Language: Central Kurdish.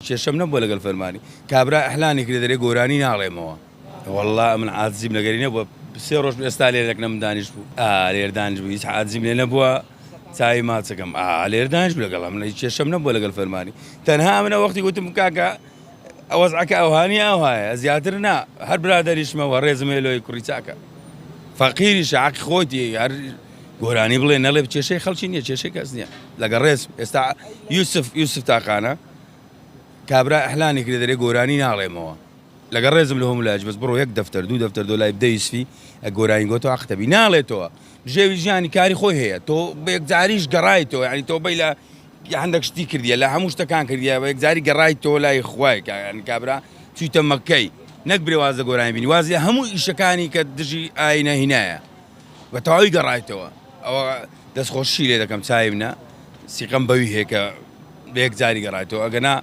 کێشەم نەبووە لەگەڵ فەرمانی کابرا ئەحلانی کرێ دەرێ گۆرانی ناڵێمەوە وەڵڵا من عاجزیم لەگەری نەبووە سێ ڕۆژ ئێستا لێرەک نەمدانیش بوو لێر دانیش بوو هیچ عاجزیم لێ نەبووە چاوی ماچەکەم لێر دانیش بوو لەگەڵ من کێشەم نەبووە لەگەڵ فەرمانی تەنها منە وەختی گوتم کاکە ئەوەزعەکە ئەوهانی ئەوهایە زیاتر نا هەر برادەریشمەوە ڕێزمێ لۆی کوڕی چاکە فەقیریشە عەقی خۆتی هەر گۆرانی بڵێ نەڵێ کێشەی خەڵکی نییە کێشەی کەس نییە لەگەڵ ڕێز ئێستا یوسف تاقانە کابرا ئەحلانی کرێ دەرێ گۆرانی ناڵێمەوە لەگەڵ ڕێزم لە هەمولاج بەس بڕۆ یەک دەفتەر دوو دەفتەر دۆلای بدە یوسفی گۆرانی گۆتەوە عەقتەبی ناڵێتەوە ژێوی ژیانی کاری خۆی هەیە تۆ بە یەکجاریش گەڕایتەوە یعنی تۆ بەی لە هەندێک شتی کردیە لە هەموو شتەکان کردیە بە یەکجاری گەڕایتەوە لای خوای کابرا چوویتە مەککەی نەک برێ وازە گۆرانی بینی وازە هەموو ئیشەکانی کە دژی ئاینە هینایە بە تەواوی گەڕایتەوە ئەوە دەستخۆشی لێ دەکەم چاوی منە سیقەم بەوی هەیە کە بە یەکجاری گەڕایتەوە ئەگەنا